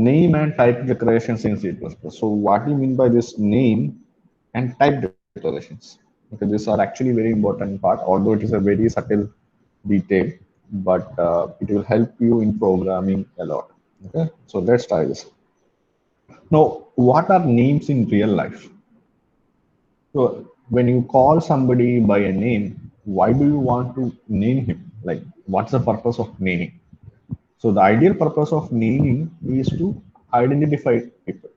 name and type declarations in C++. So what do you mean by this name and type declarations? Okay, these are actually very important part, although it is a very subtle detail, but it will help you in programming a lot. Okay, so let's try this. Now, what are names in real life? So when you call somebody by a name, why do you want to name him? Like, what's the purpose of naming? So the ideal purpose of naming is to identify people,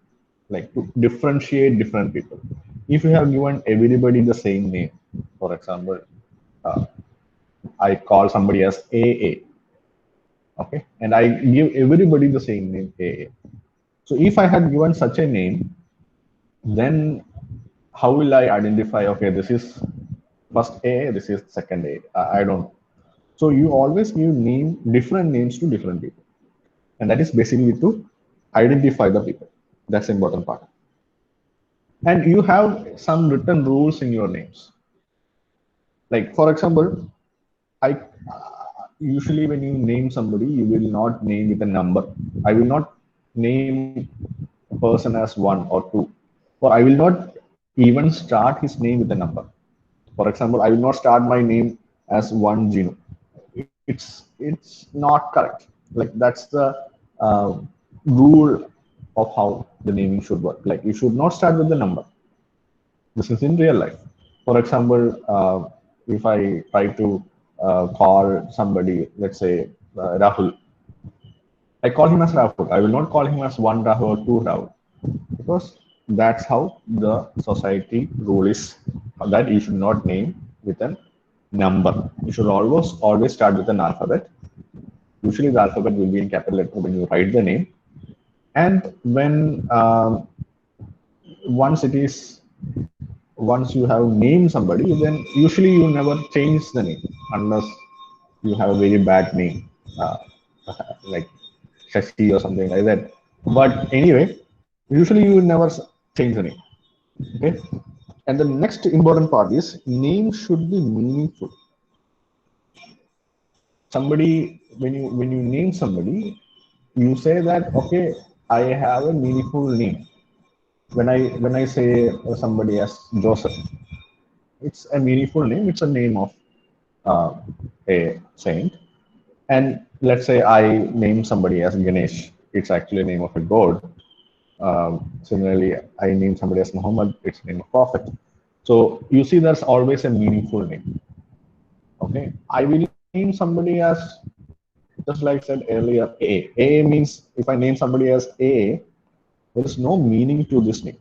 like to differentiate different people. If you have given everybody the same name, for example, uh, I call somebody as AA, okay, and I give everybody the same name AA. So if I had given such a name, then how will I identify? Okay, this is first A, this is second A. I don't. So you always give name different names to different people, and that is basically to identify the people. That's the important part. And you have some written rules in your names. Like for example, I usually when you name somebody, you will not name with a number. I will not name a person as one or two, or I will not even start his name with a number. For example, I will not start my name as one Gino. It's not correct. Like that's the uh, rule of how the naming should work. Like you should not start with the number. This is in real life. For example, if I try to call somebody, let's say Rahul, I call him as Rahul. I will not call him as one Rahul or two Rahul because that's how the society rule is that you should not name with a number. You should always start with an alphabet. Usually the alphabet will be in capital letter when you write the name, and when once it is once you have named somebody, then usually you never change the name unless you have a very bad name, uh, like Shashi or something like that. But anyway, usually you never change the name. Okay. And the next important part is name should be meaningful. Somebody when you name somebody, you say that okay, I have a meaningful name. When I say somebody as Joseph, it's a meaningful name. It's a name of uh, a saint. And let's say I name somebody as Ganesh. It's actually a name of a god. Similarly, I name somebody as Muhammad. It's a name of prophet. So you see, there's always a meaningful name. Okay, I will name somebody as just like I said earlier. A. A means if I name somebody as A, there is no meaning to this name.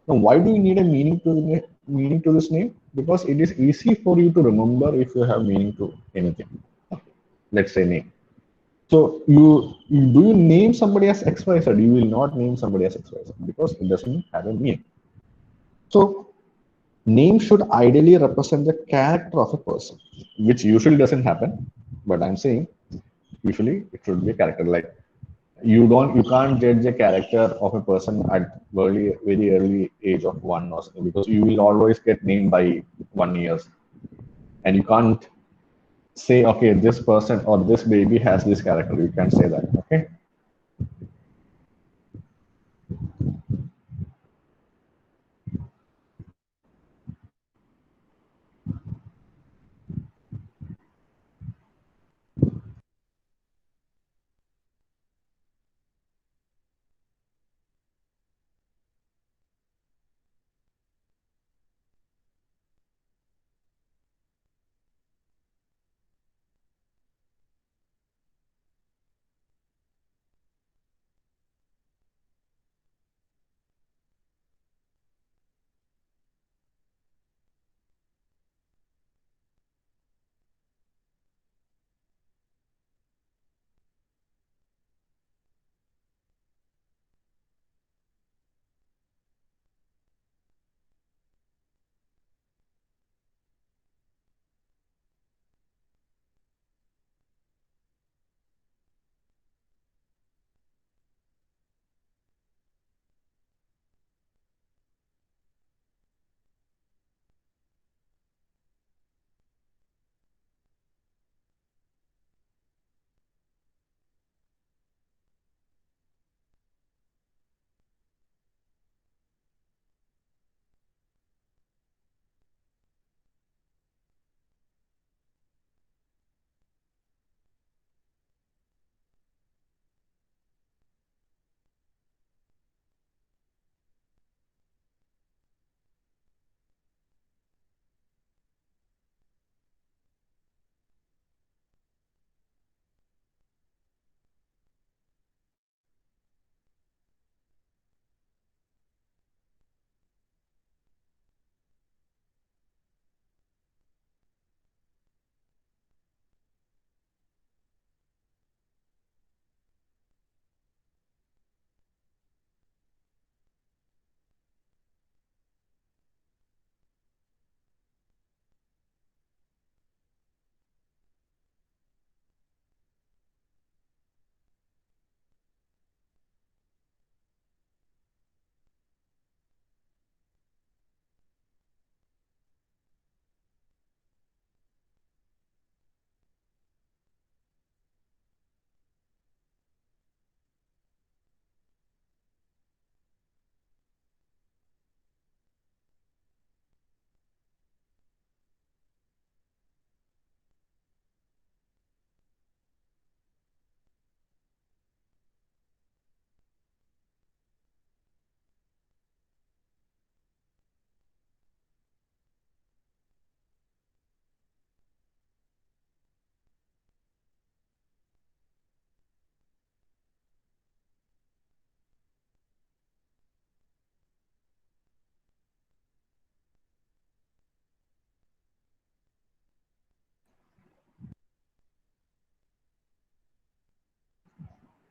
Now, why do you need a meaning to this name? Because it is easy for you to remember if you have meaning to anything. Let's say name. So do you name somebody as XYZ? You will not name somebody as XYZ because it doesn't have a meaning. So name should ideally represent the character of a person, which usually doesn't happen. But I'm saying usually it should be a character. Like you can't judge a character of a person at very early age of one or something because you will always get named by 1 years, and you can't say okay this person or this baby has this character. You can't say that. Okay.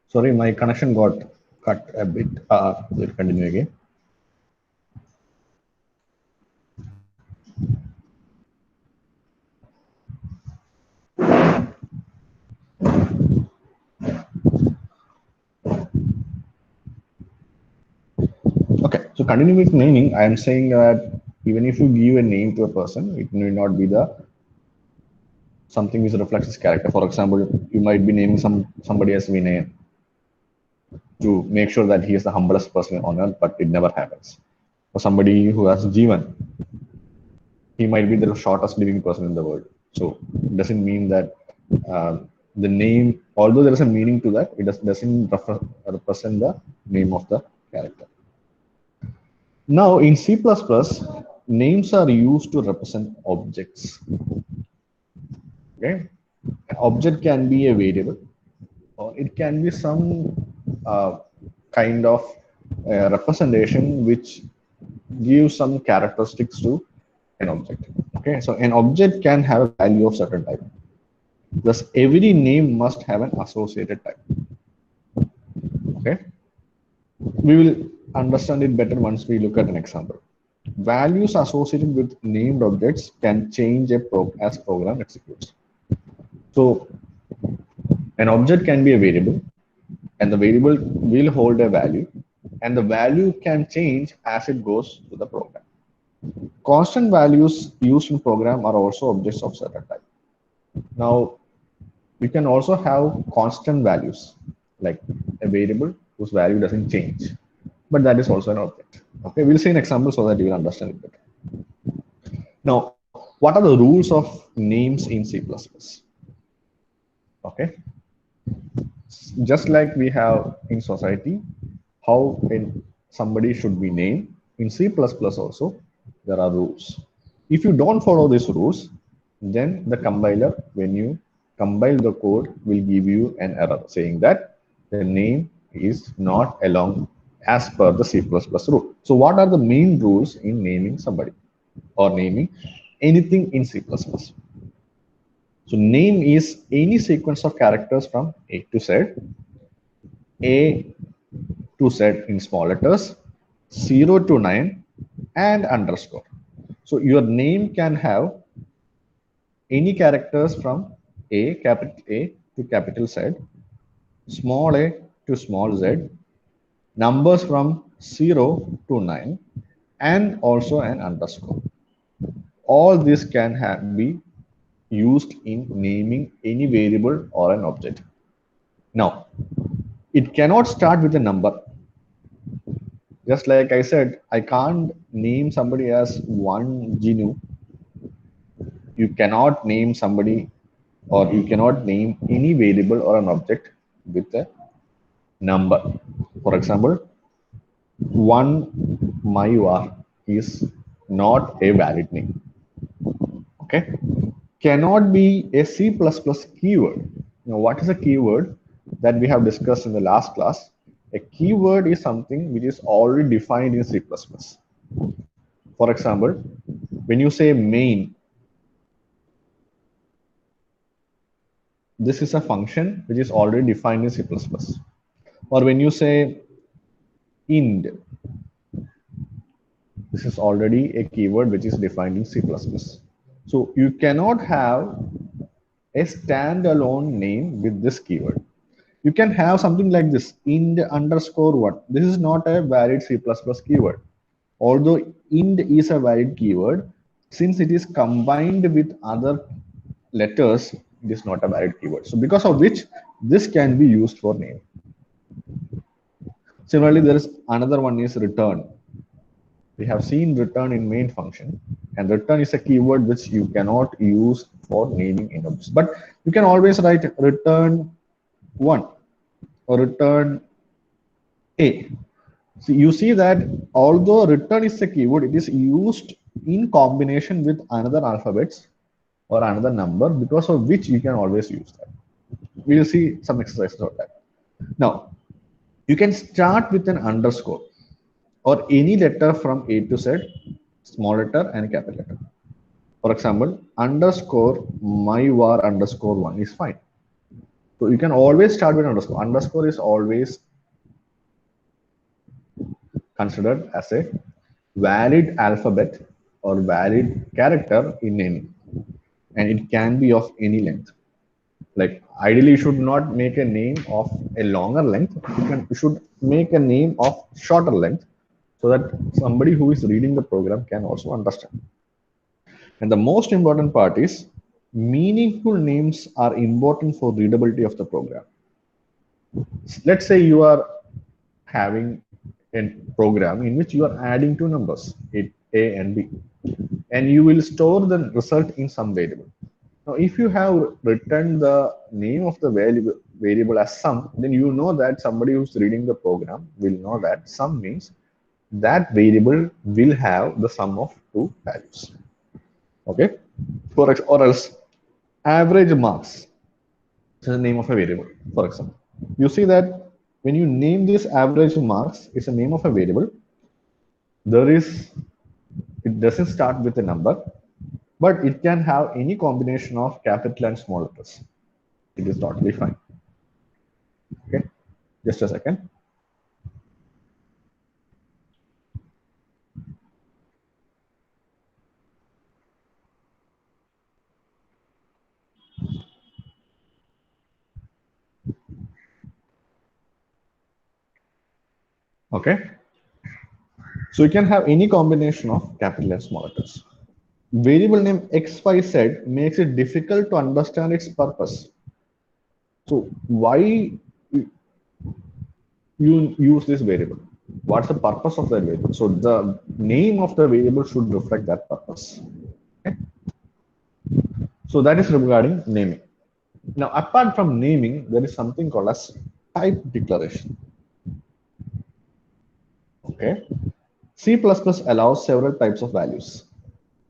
Sorry, my connection got cut a bit. We'll continue again. Okay, so continuing with naming, I am saying that even if you give a name to a person, it may not be the something which reflects his character. For example, you might be naming somebody as Vinay to make sure that he is the humblest person on earth, but it never happens. For somebody who has Jivan, he might be the shortest living person in the world. So it doesn't mean that the name, although there is a meaning to that, it doesn't represent the name of the character. Now in C++, names are used to represent objects. Okay, an object can be a variable, or it can be some kind of representation which gives some characteristics to an object. Okay, so an object can have a value of certain type. Thus, every name must have an associated type. Okay, we will understand it better once we look at an example. Values associated with named objects can change as program executes. So, an object can be a variable, and the variable will hold a value, and the value can change as it goes to the program. Constant values used in program are also objects of certain type. Now, we can also have constant values, like a variable whose value doesn't change, but that is also an object. Okay, we'll see an example so that you will understand it better. Now, what are the rules of names in C++? Okay, just like we have in society, how somebody should be named, in C++ also, there are rules. If you don't follow these rules, then the compiler, when you compile the code, will give you an error saying that the name is not along as per the C++ rule. So what are the main rules in naming somebody or naming anything in C++? So name is any sequence of characters from A to Z, A to Z in small letters, 0 to 9, and underscore. So your name can have any characters from capital A to capital Z, small a to small z, numbers from 0 to 9, and also an underscore. All this can be used in naming any variable or an object. Now, it cannot start with a number. Just like I said, I can't name somebody as one Genu. You cannot name somebody, or you cannot name any variable or an object with a number. For example, one Mayuar is not a valid name. Okay, cannot be a C++ keyword. Now, what is a keyword that we have discussed in the last class? A keyword is something which is already defined in C++. For example, when you say main, this is a function which is already defined in C++. Or when you say ind, this is already a keyword which is defined in C++. So you cannot have a standalone name with this keyword. You can have something like this, ind underscore what. This is not a valid C++ keyword. Although ind is a valid keyword, since it is combined with other letters, it is not a valid keyword. So because of which this can be used for name. Similarly, there is another one is return. We have seen return in main function, and return is a keyword which you cannot use for naming in objects. But you can always write return 1 or return A. So you see that although return is a keyword, it is used in combination with another alphabets or another number, because of which you can always use that. We will see some exercises of that. Now, you can start with an underscore or any letter from A to Z, small letter and capital letter. For example, underscore myvar underscore 1 is fine. So you can always start with underscore. Underscore is always considered as a valid alphabet or valid character in naming, and it can be of any length. Like ideally, you should not make a name of a longer length. You should make a name of shorter length so that somebody who is reading the program can also understand. And the most important part is meaningful names are important for readability of the program. Let's say you are having a program in which you are adding two numbers, A and B, and you will store the result in some variable. Now, if you have written the name of the variable as sum, then you know that somebody who's reading the program will know that sum means that variable will have the sum of two values. Okay, or else average marks is the name of a variable. For example, you see that when you name this average marks, it's a name of a variable. It doesn't start with a number, but it can have any combination of capital and small letters. It is totally fine. Okay, just a second. Okay, so you can have any combination of capital and small letters. Variable name xyz makes it difficult to understand its purpose. So why you use this variable? What's the purpose of that variable? So the name of the variable should reflect that purpose. Okay? So that is regarding naming. Now, apart from naming, there is something called as type declaration. Okay. C++ allows several types of values: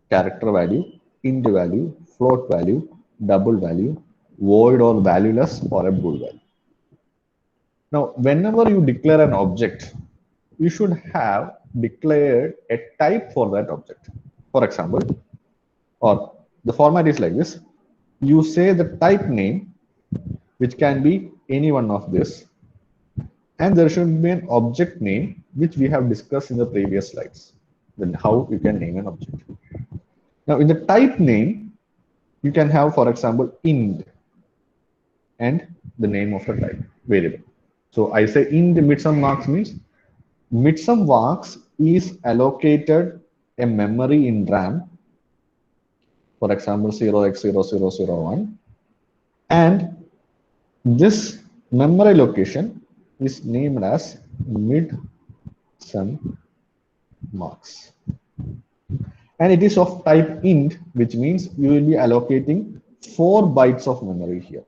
character value, int value, float value, double value, void or valueless, or a bool value. Now, whenever you declare an object, you should have declared a type for that object. For example, or the format is like this: you say the type name, which can be any one of this, and there should be an object name, which we have discussed in the previous slides, then how you can name an object. Now, in the type name, you can have, for example, int and the name of the type variable. So I say int midsum marks means midsum marks is allocated a memory in RAM, for example, 0x0001, and this memory location is named as midsum marks, and it is of type int, which means you will be allocating 4 bytes of memory here.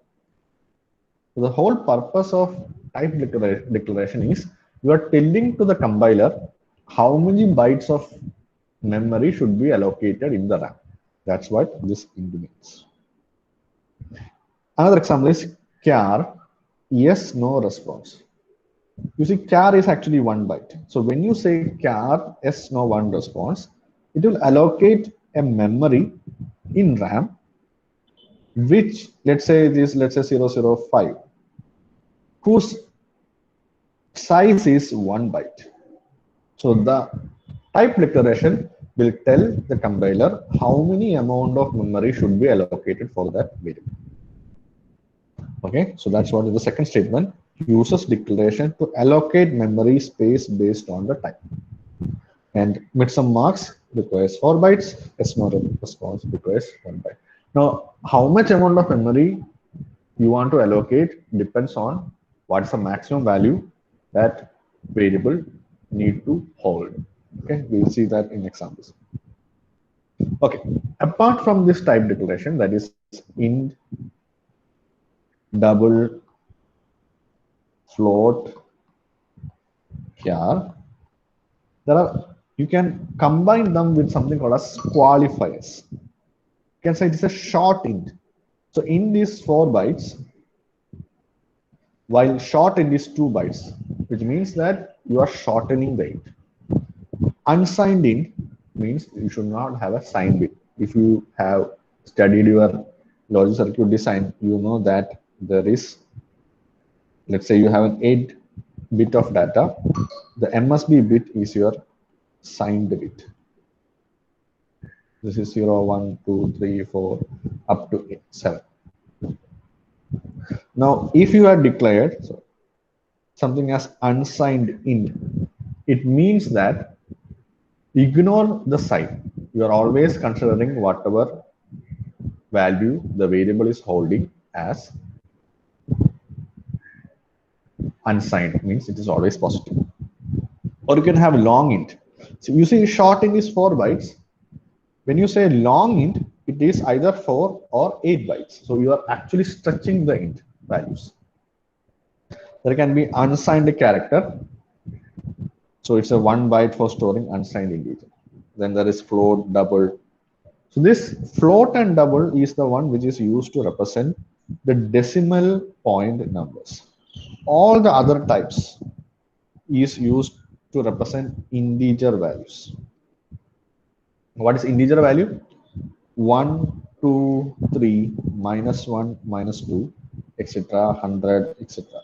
So the whole purpose of type declaration is you are telling to the compiler how many bytes of memory should be allocated in the RAM. That's what this int means. Another example is char yes no response. You see, char is actually 1 byte. So when you say char yes no 1 response, it will allocate a memory in RAM, which let's say 005, whose size is 1 byte. So the type declaration will tell the compiler how many amount of memory should be allocated for that variable. Okay, so that's what is the second statement. Uses declaration to allocate memory space based on the type. And midsum marks requires 4 bytes, SNO response requires 1 byte. Now, how much amount of memory you want to allocate depends on what's the maximum value that variable need to hold. Okay, we'll see that in examples. Okay, apart from this type declaration, that is int, double, float, char, you can combine them with something called as qualifiers. You can say it is a short int. So int is 4 bytes, while short int is 2 bytes, which means that you are shortening the int. Unsigned int means you should not have a signed bit. If you have studied your logic circuit design, you know that there is let's say you have an 8 bit of data, the MSB bit is your signed bit. This is 0, 1, 2, 3, 4, up to 8, 7. Now, if you are declared something as unsigned int, it means that ignore the sign. You are always considering whatever value the variable is holding as unsigned, means it is always positive. Or you can have long int. So you see short int is 4 bytes. When you say long int, it is either 4 or 8 bytes. So you are actually stretching the int values. There can be unsigned character. So it's a 1 byte for storing unsigned integer. Then there is float, double. So this float and double is the one which is used to represent the decimal point numbers. All the other types is used to represent integer values. What is integer value? 1, 2, 3, minus 1, minus 2, etc., 100, etc.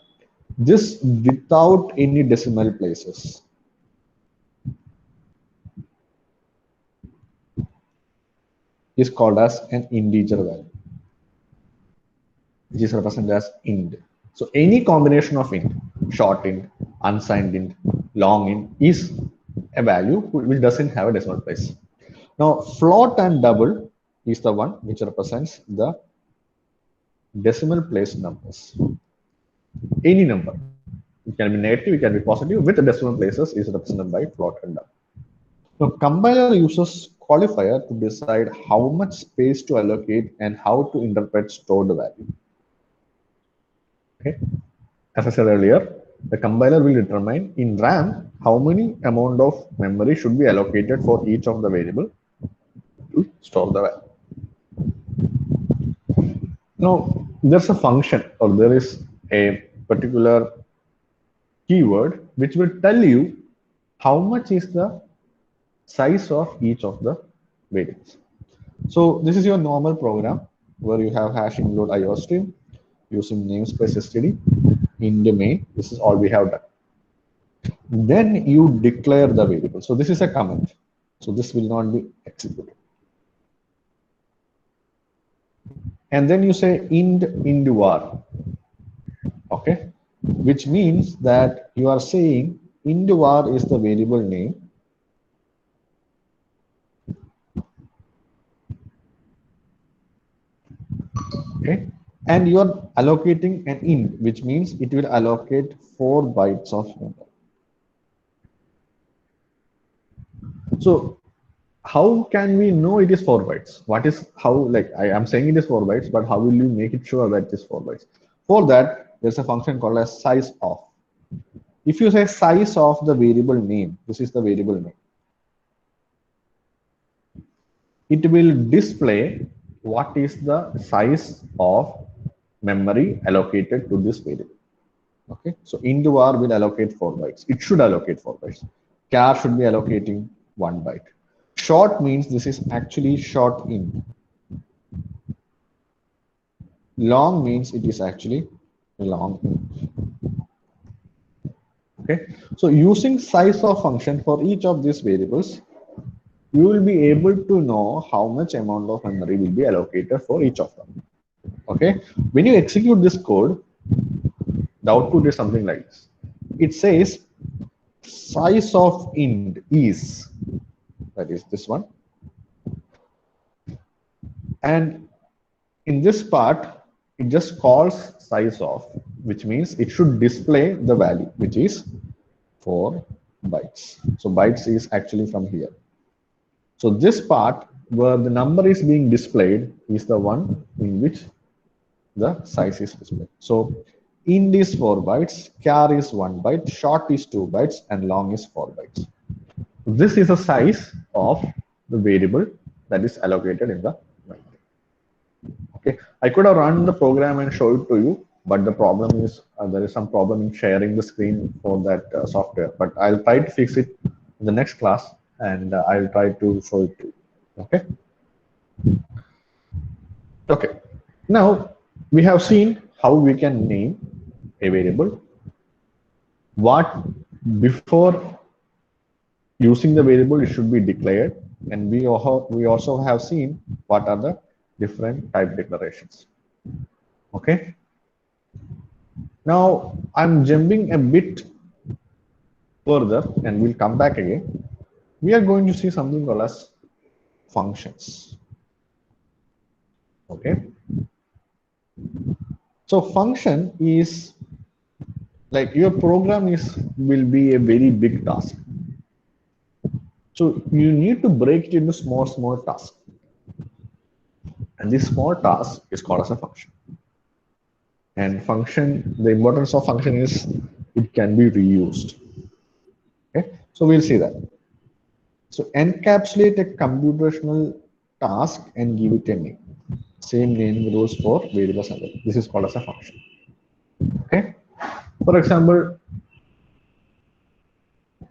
This without any decimal places. Is called as an integer value, which is represented as int. So any combination of int, short int, unsigned int, long int is a value which doesn't have a decimal place. Now float and double is the one which represents the decimal place numbers. Any number, it can be negative, it can be positive, with the decimal places is represented by float and double. Now compiler uses qualifier to decide how much space to allocate and how to interpret stored value. Okay, as I said earlier, the compiler will determine in RAM how many amount of memory should be allocated for each of the variable to store the value. Now there's a function or there is a particular keyword which will tell you how much is the size of each of the variables. So this is your normal program where you have hash include IOStream using namespace std in the main. This is all we have done. Then you declare the variable. So this is a comment. So this will not be executed. And then you say int var. Okay, which means that you are saying int var is the variable name. Okay, and you are allocating an int, which means it will allocate 4 bytes of memory. So how can we know it is 4 bytes? What is how, like I am saying it is 4 bytes, but how will you make it sure that it is 4 bytes? For that, there's a function called as size of. If you say size of the variable name, this is the variable name, it will display what is the size of memory allocated to this variable. Okay, so int var will allocate 4 bytes. It should allocate 4 bytes. Char should be allocating 1 byte. Short means this is actually short int. Long means it is actually long int. Okay, so using size of function for each of these variables, you will be able to know how much amount of memory will be allocated for each of them. Okay, when you execute this code, the output is something like this. It says size of int is, that is this one, and in this part it just calls size of, which means it should display the value, which is 4 bytes. So bytes is actually from here. So this part where the number is being displayed is the one in which the size is displayed. So int is 4 bytes, char is 1 byte, short is 2 bytes, and long is 4 bytes. This is the size of the variable that is allocated in the memory. Okay, I could have run the program and show it to you, but the problem is there is some problem in sharing the screen for that software. But I'll try to fix it in the next class, and I'll try to show it to you. Okay. Okay. Now we have seen how we can name a variable, what before using the variable it should be declared, and we also have seen what are the different type declarations. Okay, now I'm jumping a bit further and we'll come back again. We are going to see something called as functions. Okay, so function is like your program will be a very big task. So you need to break it into small tasks. And this small task is called as a function. And function, the importance of function is it can be reused. Okay, so we'll see that. So encapsulate a computational task and give it a name. Same naming rules for variables and this is called as a function. Okay, for example,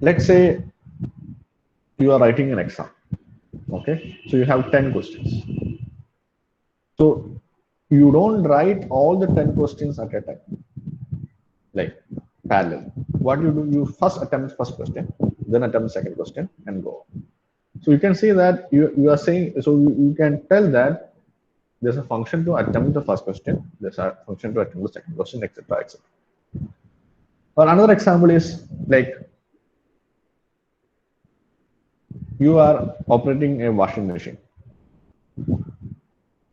let's say you are writing an exam. Okay, so you have 10 questions. So you don't write all the 10 questions at a time, like parallel. What you do, you first attempt first question, then attempt second question, and go on. So you can see that you are saying, so you can tell that there's a function to attempt the first question, there's a function to attempt the second question, etc., etc. Or another example is like you are operating a washing machine.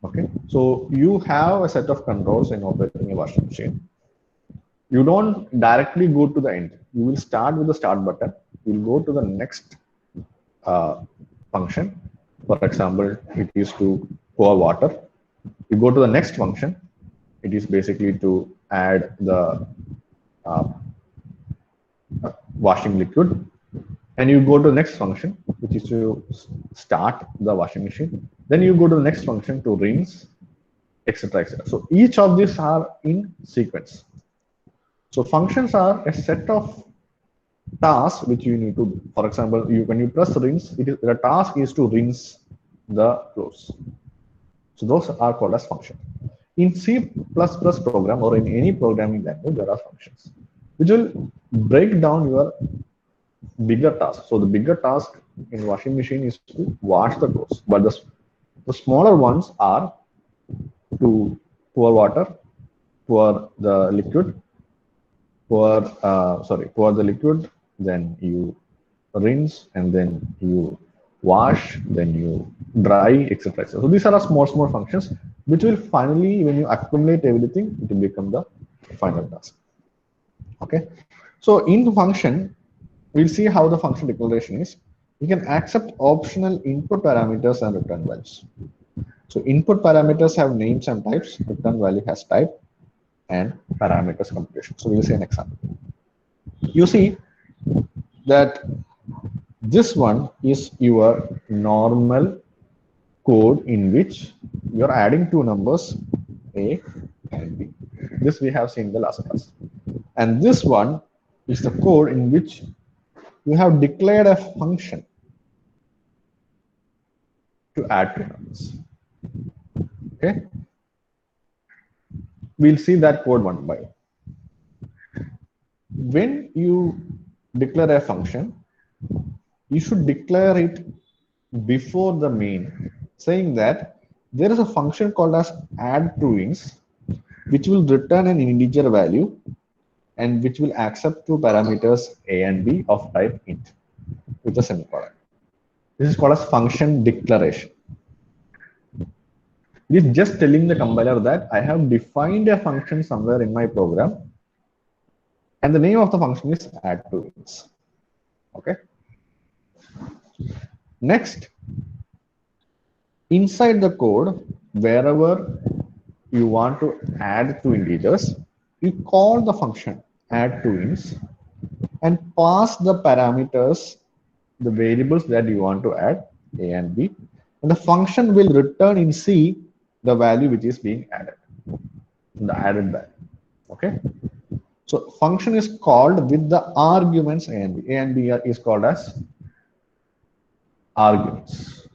Okay, so you have a set of controls in operating a washing machine. You don't directly go to the end. You will start with the start button. You will go to the next function. For example, it is to pour water. You go to the next function. It is basically to add the washing liquid. And you go to the next function, which is to start the washing machine. Then you go to the next function to rinse, etc., etc. So each of these are in sequence. So functions are a set of tasks which you need to do. For example, when you press rinse, the task is to rinse the clothes. So those are called as functions. In C++ program or in any programming language, there are functions which will break down your bigger task. So the bigger task in washing machine is to wash the clothes, but the smaller ones are to pour water, pour the liquid, pour the liquid, then you rinse, and then you wash, then you dry, etc. So these are small functions which will finally, when you accumulate everything, it will become the final task. Okay, so in the function, we'll see how the function declaration is. You can accept optional input parameters and return values. So input parameters have names and types, return value has type and parameters computation. So we'll see an example. You see that this one is your normal code in which you're adding two numbers, A and B. This we have seen in the last class. And this one is the code in which you have declared a function to add two numbers. Okay, we'll see that code one by one. When you declare a function, you should declare it before the main, saying that there is a function called as add_toInts, which will return an integer value and which will accept two parameters A and B of type int with a semicolon. This is called as function declaration. It is just telling the compiler that I have defined a function somewhere in my program, and the name of the function is add_toInts. Okay. Next, inside the code, wherever you want to add two integers, you call the function add_toInts and pass the parameters, the variables that you want to add, A and B, and the function will return in C the value which is being added, the added value. Okay. So function is called with the arguments A and B. A and B is called as arguments.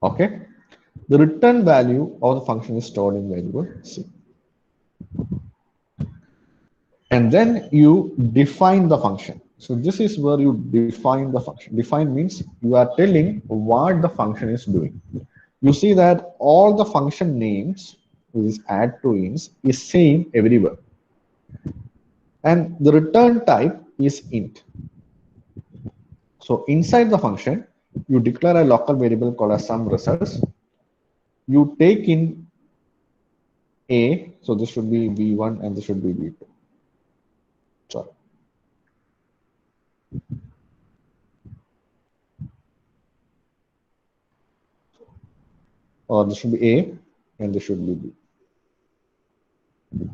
Okay. The return value of the function is stored in variable C. And then you define the function. So this is where you define the function. Define means you are telling what the function is doing. You see that all the function names, which is add to ints, is same everywhere. And the return type is int. So inside the function, you declare a local variable called as sum results. You take in a, so this should be v1 and this should be v2. Sorry. Or this should be a and this should be b.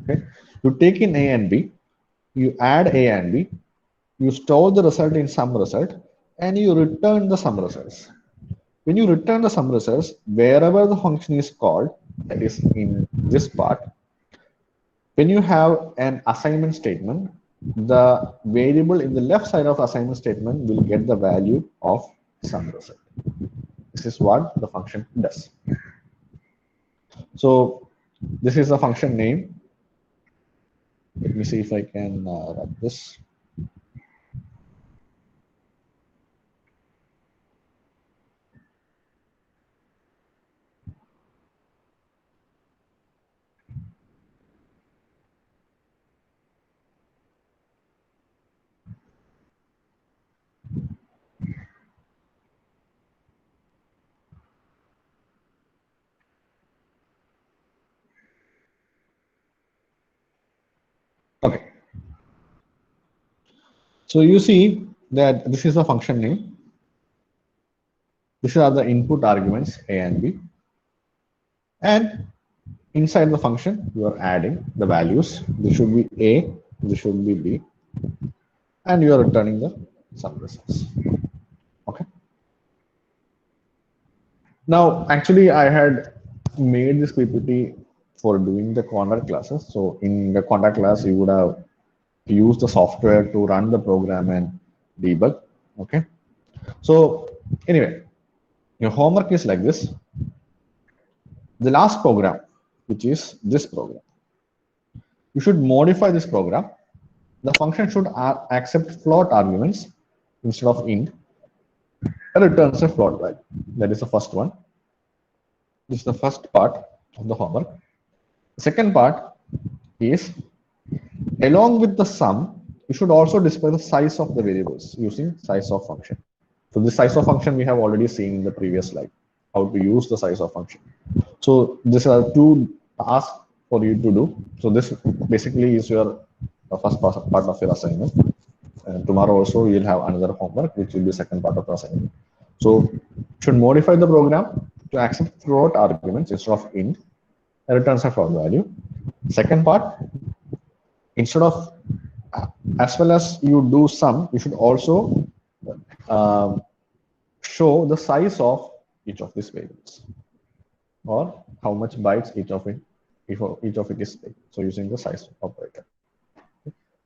Okay. You take in a and b, you add a and b, you store the result in sum result, and you return the sum results. When you return the sum results, wherever the function is called, that is in this part, when you have an assignment statement, the variable in the left side of assignment statement will get the value of sum result. This is what the function does. So this is the function name. Let me see if I can run this. Okay. So you see that this is the function name. These are the input arguments A and B. And inside the function, you are adding the values. This should be A, this should be B. And you are returning the sum results. Okay. Now, actually, I had made this PPT for doing the contact classes. So in the contact class, you would have used the software to run the program and debug. Okay. So anyway, your homework is like this. The last program, which is this program, you should modify this program. The function should accept float arguments instead of int and returns a float value. That is the first one. This is the first part of the homework. The second part is, along with the sum, you should also display the size of the variables using size of function. So the size of function we have already seen in the previous slide, how to use the size of function. So these are two tasks for you to do. So this basically is your first part of your assignment. And tomorrow also you'll have another homework, which will be second part of the assignment. So should modify the program to accept float arguments instead of int and returns a float value. Second part, instead of as well as you do sum, you should also show the size of each of these variables, or how much bytes each of it is taken. So using the size operator.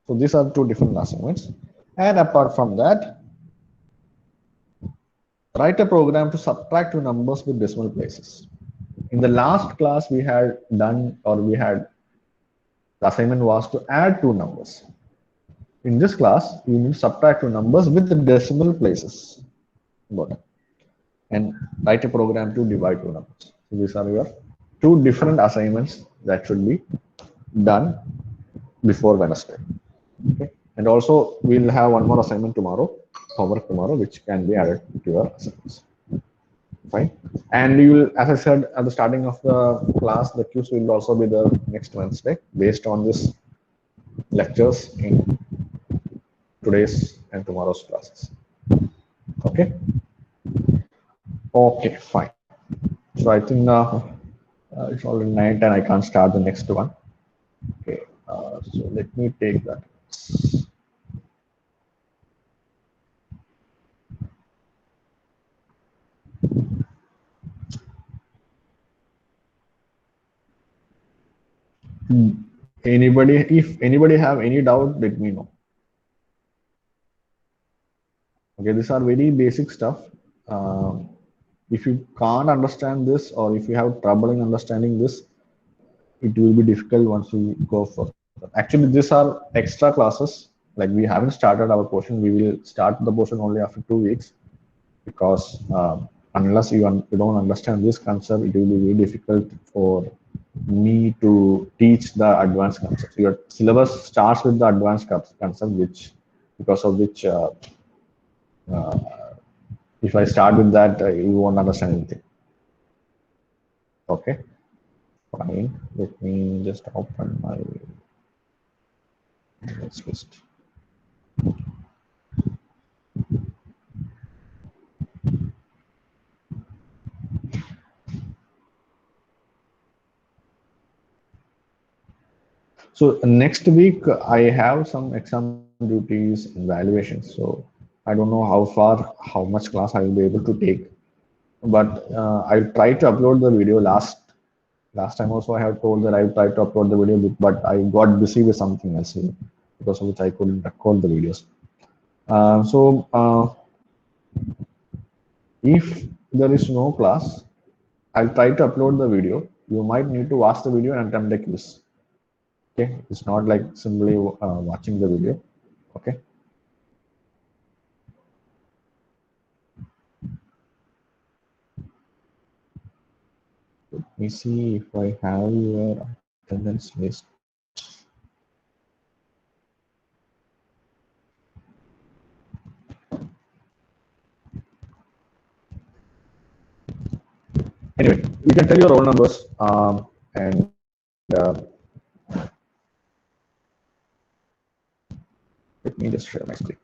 So these are two different assignments. And apart from that, write a program to subtract two numbers with decimal places. In the last class we had done, or the assignment was to add two numbers. In this class, you need to subtract two numbers with the decimal places bottom, and write a program to divide two numbers. So these are your two different assignments that should be done before Wednesday. Okay. And also we'll have one more assignment tomorrow, homework tomorrow, which can be added to your assignments. Fine. And you will, as I said at the starting of the class, the quiz will also be there next Wednesday based on this lectures in today's and tomorrow's classes. Okay. Okay, fine. So I think it's already 9:10. I can't start the next one. Okay. So let me take that. Anybody, if anybody have any doubt, let me know. Okay, these are very basic stuff. If you can't understand this, or if you have trouble in understanding this, it will be difficult once we go further. Actually, these are extra classes. Like we haven't started our portion. We will start the portion only after 2 weeks because unless you don't understand this concept, it will be very difficult for me to teach the advanced concepts. Your syllabus starts with the advanced concept, which because of which uh, if I start with that, you won't understand anything. Okay, fine. Let me just open my next list. So next week I have some exam duties and valuations. So I don't know how far, how much class I will be able to take. But I'll try to upload the video. Last time also I have told that I tried to upload the video, but I got busy with something else, because of which I couldn't record the videos. If there is no class, I'll try to upload the video. You might need to watch the video and attempt the quiz. Okay, it's not like simply watching the video. Okay. Let me see if I have your attendance list. Anyway, you can tell your roll numbers, and let me just share my screen.